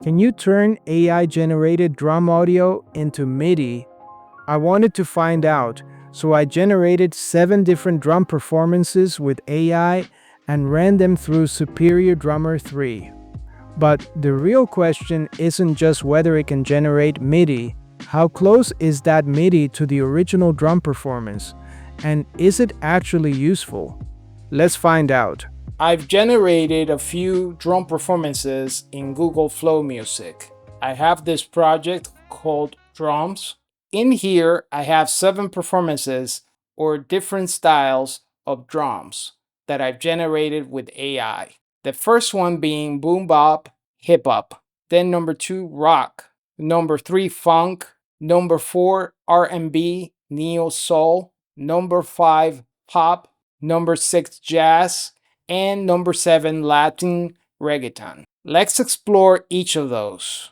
Can you turn AI-generated drum audio into MIDI? I wanted to find out, so I generated 7 different drum performances with AI and ran them through Superior Drummer 3. But the real question isn't just whether it can generate MIDI. How close is that MIDI to the original drum performance? And is it actually useful? Let's find out. I've generated a few drum performances in Google Flow Music. I have this project called Drums. In here, I have 7 performances or different styles of drums that I've generated with AI. The first one being boom bop, hip hop. Then number 2, rock. Number 3, funk. Number 4, R&B, neo soul. Number 5, pop. Number 6, jazz. And number 7, Latin reggaeton. Let's explore each of those.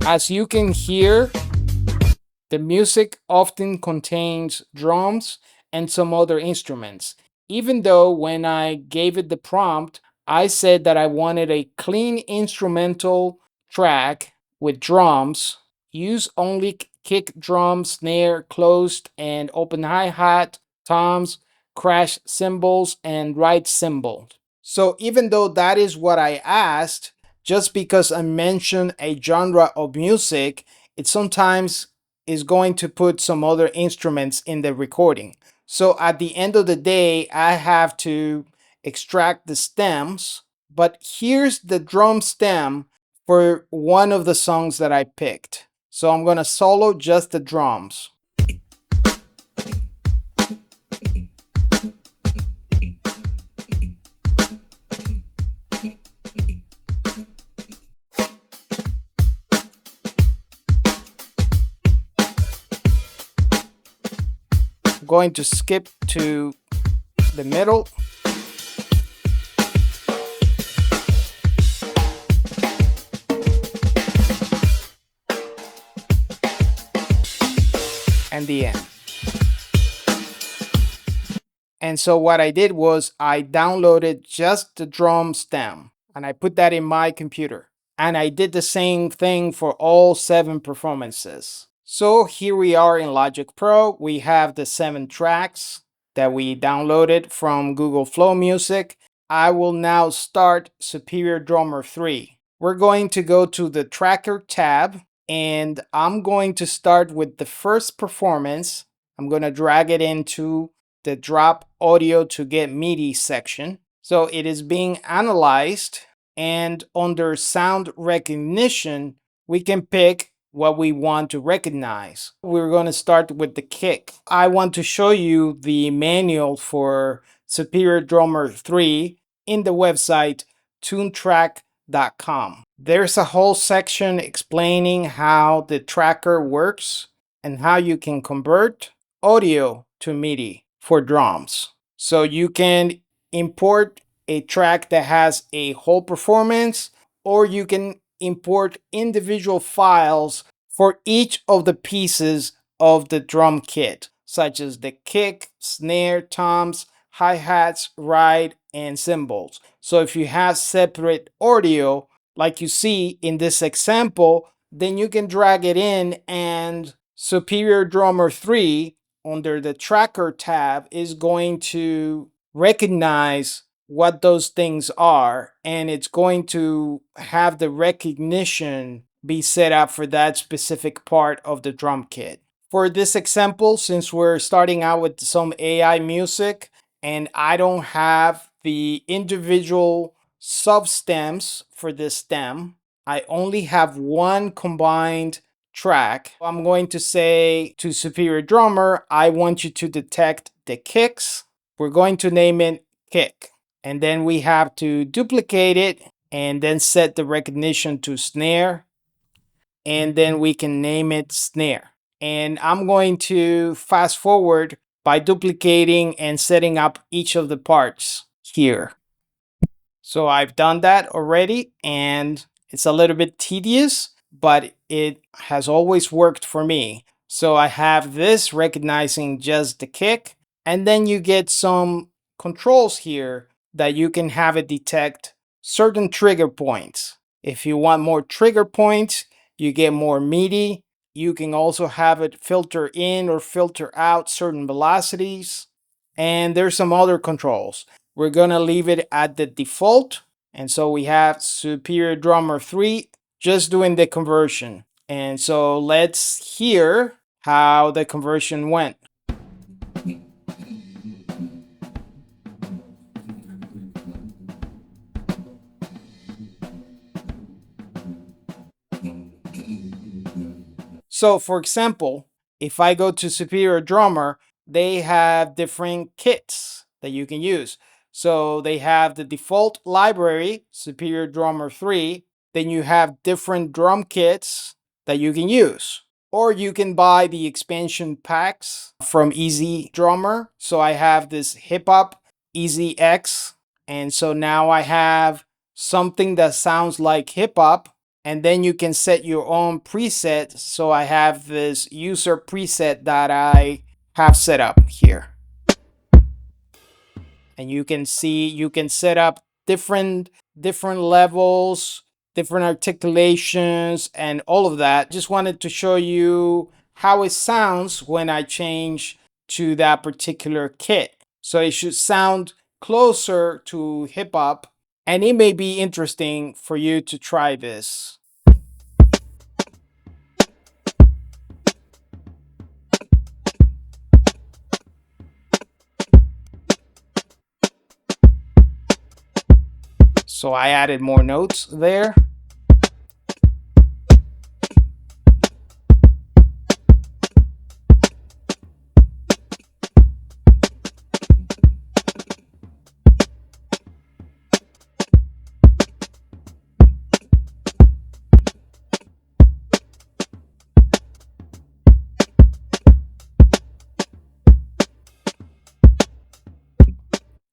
As you can hear, the music often contains drums and some other instruments. Even though when I gave it the prompt, I said that I wanted a clean instrumental track with drums, use only kick drum, snare, closed and open hi-hat, toms, crash cymbals, and ride cymbal. So even though that is what I asked, just because I mentioned a genre of music, it sometimes is going to put some other instruments in the recording. So at the end of the day, I have to extract the stems, but here's the drum stem for one of the songs that I picked. So I'm gonna solo just the drums. I'm going to skip to the middle. And the end. And so what I did was I downloaded just the drum stem and I put that in my computer. And I did the same thing for all 7 performances. So here we are in Logic Pro. We have the 7 tracks that we downloaded from Google Flow Music. I will now start Superior Drummer 3. We're going to go to the Tracker tab, and I'm going to start with the first performance. I'm going to drag it into the Drop Audio to Get MIDI section. So it is being analyzed, and under Sound Recognition, we can pick what we want to recognize. We're going to start with the kick. I want to show you the manual for Superior Drummer 3 in the website tunetrack.com. There's a whole section explaining how the tracker works and how you can convert audio to MIDI for drums. So you can import a track that has a whole performance, or you can import individual files for each of the pieces of the drum kit, such as the kick, snare, toms, hi-hats, ride, and cymbals. So if you have separate audio, like you see in this example, then you can drag it in, and Superior Drummer 3 under the Tracker tab is going to recognize what those things are, and it's going to have the recognition be set up for that specific part of the drum kit. For this example, since we're starting out with some AI music and I don't have the individual sub-stems for this stem, I only have one combined track. I'm going to say to Superior Drummer, I want you to detect the kicks. We're going to name it kick. And then we have to duplicate it and then set the recognition to snare. And then we can name it snare. And I'm going to fast forward by duplicating and setting up each of the parts here. So I've done that already, and it's a little bit tedious, but it has always worked for me. So I have this recognizing just the kick, And then you get some controls here that you can have it detect certain trigger points. If you want more trigger points, you get more MIDI. You can also have it filter in or filter out certain velocities. And there's some other controls. We're gonna leave it at the default. And so we have Superior Drummer 3 just doing the conversion. And so let's hear how the conversion went. So, for example, if I go to Superior Drummer, they have different kits that you can use. So, they have the default library, Superior Drummer 3. Then you have different drum kits that you can use. Or you can buy the expansion packs from Easy Drummer. So, I have this hip hop Easy X. And so now I have something that sounds like hip hop, and then you can set your own preset. So I have this user preset that I have set up here. And you can see you can set up different levels, different articulations, and all of that. Just wanted to show you how it sounds when I change to that particular kit. So it should sound closer to hip hop, and it may be interesting for you to try this. So I added more notes there.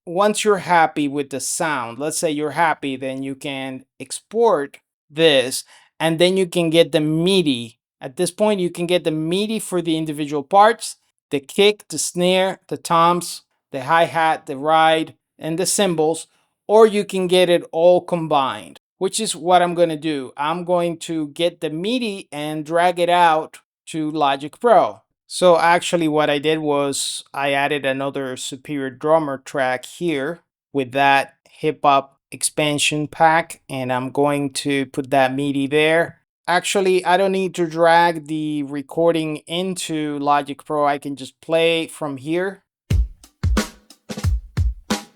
Once you're happy with the sound, let's say you're happy, then you can export this, and then you can get the MIDI. At this point, you can get the MIDI for the individual parts, the kick, the snare, the toms, the hi-hat, the ride, and the cymbals, or you can get it all combined, which is what I'm going to do. I'm going to get the MIDI and drag it out to Logic Pro. So actually what I did was I added another Superior Drummer track here with that hip hop expansion pack, and I'm going to put that MIDI there. Actually, I don't need to drag the recording into Logic Pro. I can just play from here.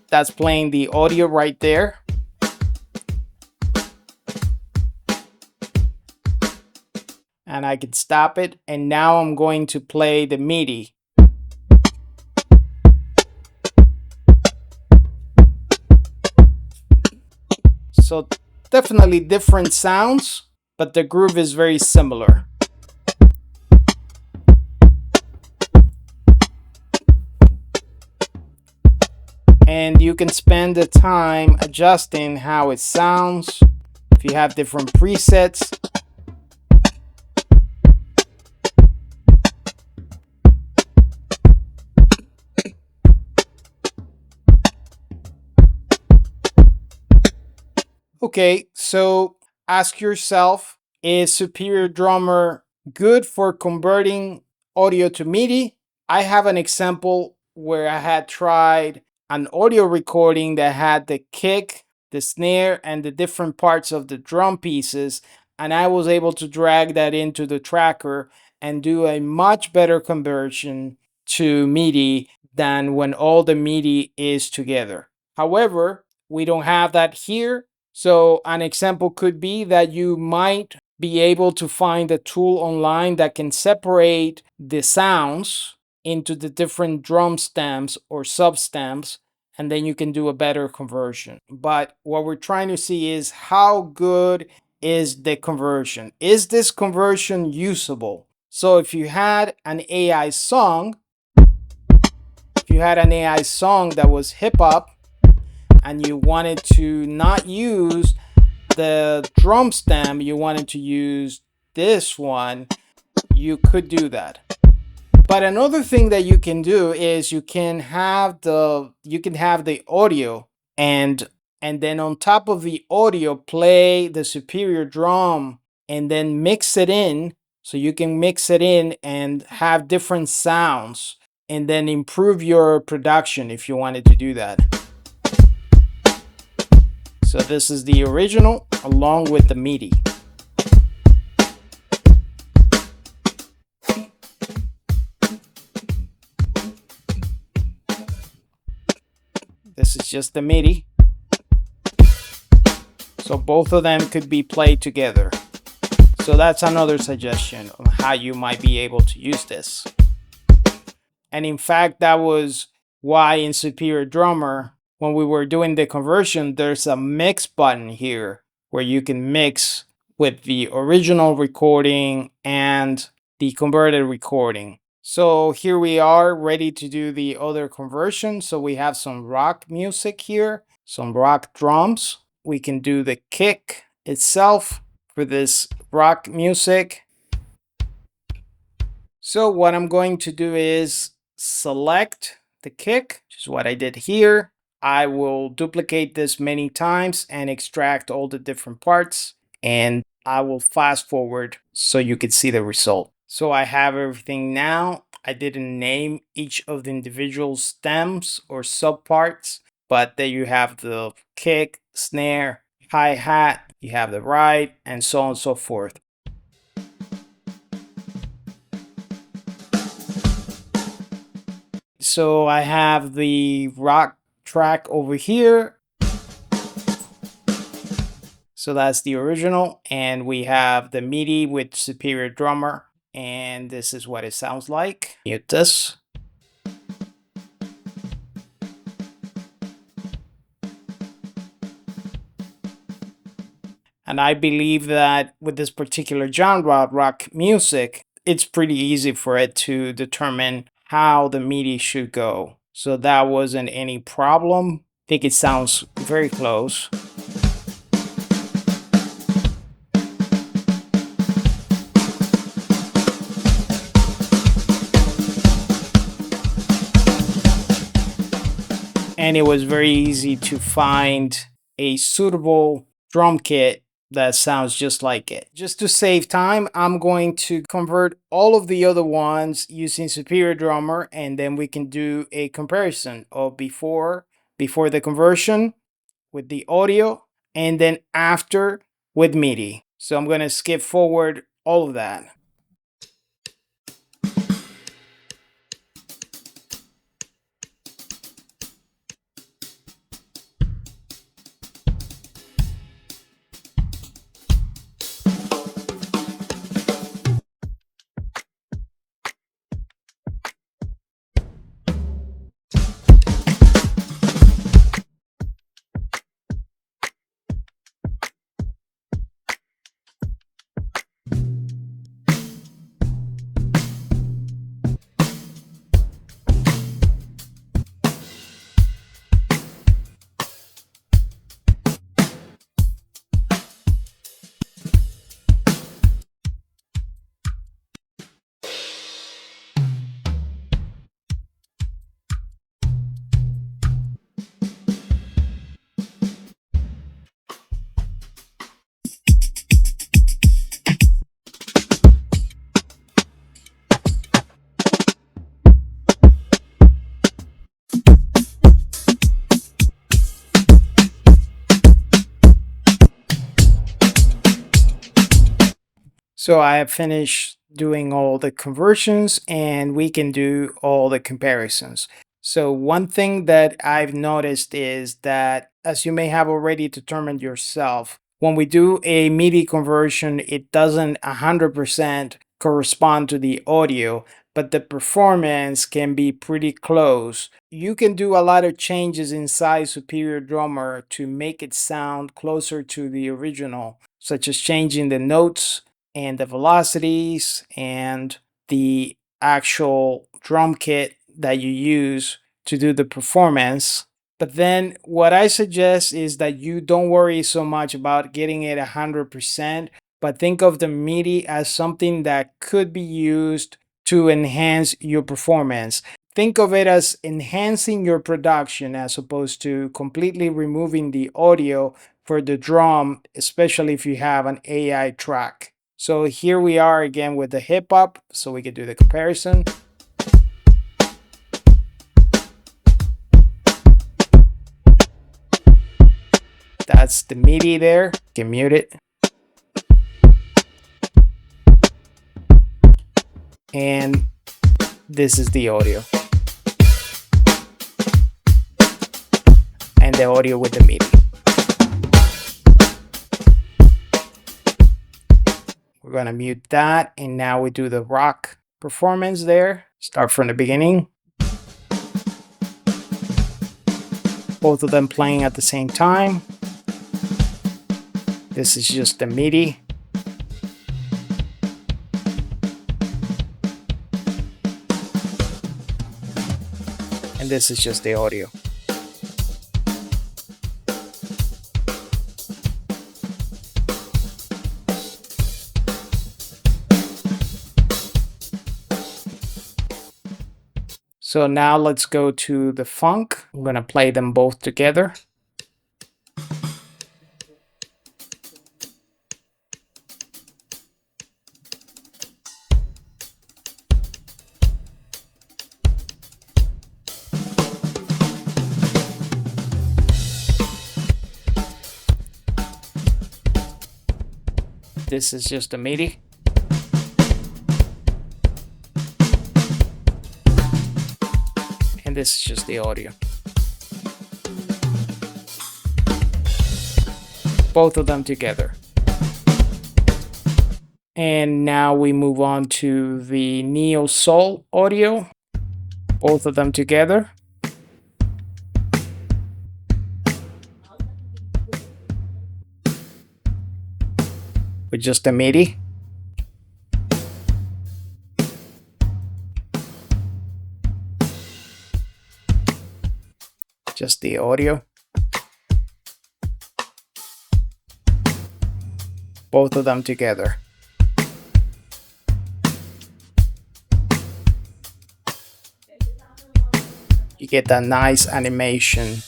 That's playing the audio right there. And I can stop it, and now I'm going to play the MIDI. So definitely different sounds, but the groove is very similar. And you can spend the time adjusting how it sounds. If you have different presets, okay, so ask yourself, is Superior Drummer good for converting audio to MIDI? I have an example where I had tried an audio recording that had the kick, the snare, and the different parts of the drum pieces, and I was able to drag that into the tracker and do a much better conversion to MIDI than when all the MIDI is together. However, we don't have that here. So an example could be that you might be able to find a tool online that can separate the sounds into the different drum stems or sub stems, and then you can do a better conversion. But what we're trying to see is how good is the conversion? Is this conversion usable? So if you had an AI song, that was hip hop, and you wanted to not use the drum stem, you wanted to use this one, you could do that. But another thing that you can do is you can have the audio, and then on top of the audio play the superior drum and then mix it in, so you can mix it in and have different sounds and then improve your production if you wanted to do that. So this is the original along with the MIDI. This is just the MIDI. So both of them could be played together. So that's another suggestion on how you might be able to use this. And in fact, that was why in Superior Drummer, when we were doing the conversion, there's a mix button here where you can mix with the original recording and the converted recording. So here we are ready to do the other conversion. So we have some rock music here, some rock drums. We can do the kick itself for this rock music. So what I'm going to do is select the kick, which is what I did here. I will duplicate this many times and extract all the different parts, and I will fast forward so you can see the result. So I have everything now. I didn't name each of the individual stems or subparts, but there you have the kick, snare, hi-hat, you have the ride, and so on and so forth. So I have the rock track over here. So that's the original, and we have the MIDI with Superior Drummer, and this is what it sounds like. Mute this. And I believe that with this particular genre, rock music, it's pretty easy for it to determine how the MIDI should go. So that wasn't any problem. I think it sounds very close. And it was very easy to find a suitable drum kit that sounds just like it. Just to save time, I'm going to convert all of the other ones using Superior Drummer, and then we can do a comparison of before the conversion with the audio, and then after with MIDI. So I'm going to skip forward all of that. So I have finished doing all the conversions, and we can do all the comparisons. So one thing that I've noticed is that, as you may have already determined yourself, when we do a MIDI conversion, it doesn't 100% correspond to the audio, but the performance can be pretty close. You can do a lot of changes inside Superior Drummer to make it sound closer to the original, such as changing the notes and the velocities and the actual drum kit that you use to do the performance. But then what I suggest is that you don't worry so much about getting it 100%, but think of the MIDI as something that could be used to enhance your performance. Think of it as enhancing your production as opposed to completely removing the audio for the drum, especially if you have an AI track. So here we are again with the hip hop, so we can do the comparison. That's the MIDI there. You can mute it. And this is the audio. And the audio with the MIDI. We're gonna mute that, and now we do the rock performance there. Start from the beginning. Both of them playing at the same time. This is just the MIDI. And this is just the audio. So now let's go to the funk. I'm gonna play them both together. This is just a MIDI. And this is just the audio. Both of them together. And now we move on to the Neo Soul audio. Both of them together. With just a MIDI. Just the audio. Both of them together. You get that nice animation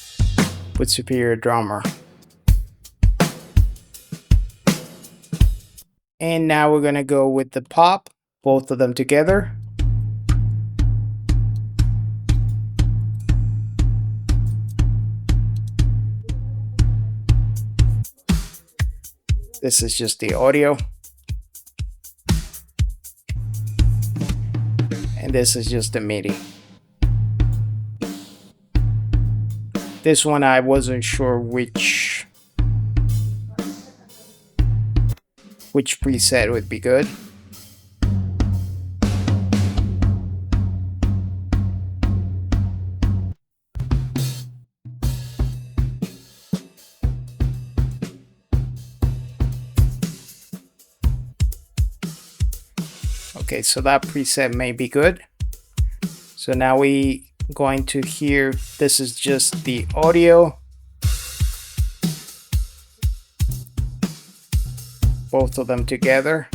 with Superior Drummer. And now we're gonna go with the pop, both of them together. This is just the audio. And this is just the MIDI. This one I wasn't sure which preset would be good. Okay, so that preset may be good. So now we going to hear, this is just the audio. Both of them together.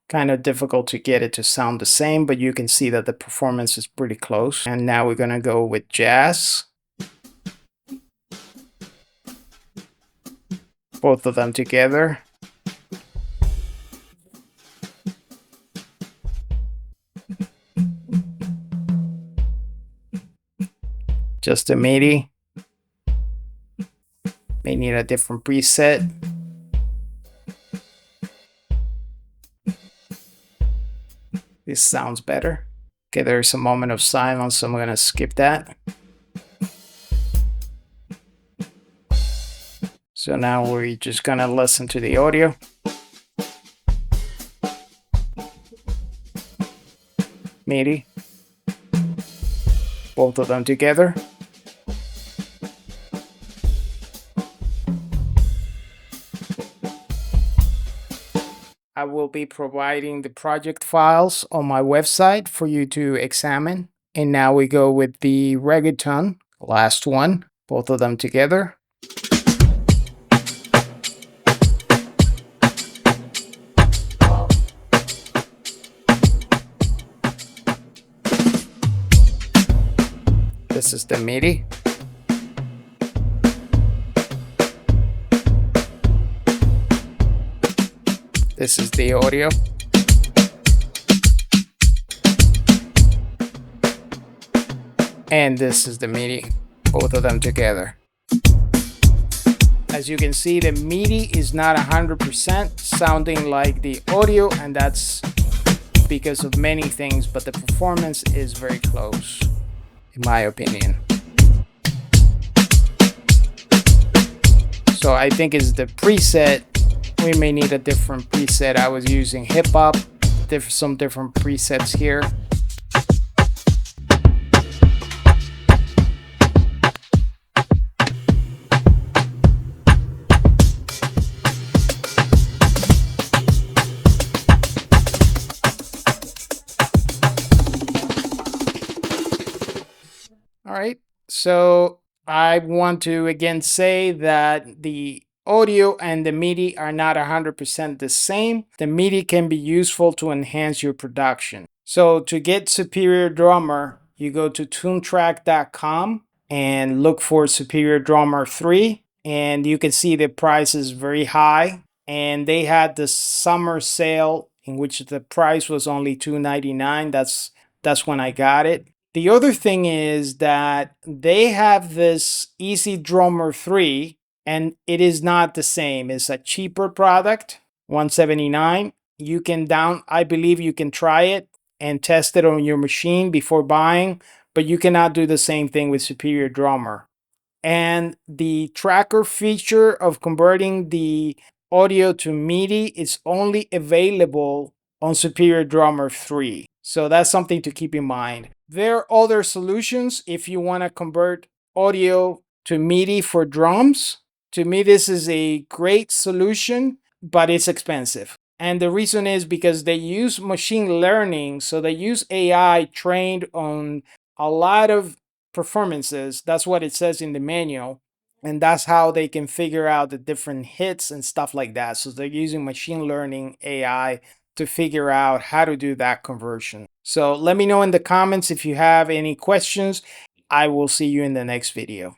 Kind of difficult to get it to sound the same, but you can see that the performance is pretty close. And now we're gonna go with jazz. Both of them together. Just a MIDI. May need a different preset. This sounds better. Okay, there's a moment of silence, so I'm gonna skip that. So now we're just gonna listen to the audio. MIDI. Both of them together. I will be providing the project files on my website for you to examine. And now we go with the Reggaeton, last one, both of them together. This is the MIDI. This is the audio. And this is the MIDI, both of them together. As you can see, the MIDI is not 100% sounding like the audio, and that's because of many things, but the performance is very close, in my opinion. So I think it's the preset. We may need a different preset. I was using hip hop, some different presets here. All right, so I want to again say that the audio and the MIDI are not 100% the same. The MIDI can be useful to enhance your production. So to get Superior Drummer, you go to tunetrack.com and look for Superior Drummer 3, and you can see the price is very high. And they had the summer sale in which the price was only $299. That's when I got it. The other thing is that they have this Easy Drummer 3, and it is not the same. It's a cheaper product, $179. I believe you can try it and test it on your machine before buying, but you cannot do the same thing with Superior Drummer. And the tracker feature of converting the audio to MIDI is only available on Superior Drummer 3. So that's something to keep in mind. There are other solutions if you want to convert audio to MIDI for drums. To me, this is a great solution, but it's expensive. And the reason is because they use machine learning, so they use AI trained on a lot of performances. That's what it says in the manual. And that's how they can figure out the different hits and stuff like that. So they're using machine learning AI to figure out how to do that conversion. So let me know in the comments if you have any questions. I will see you in the next video.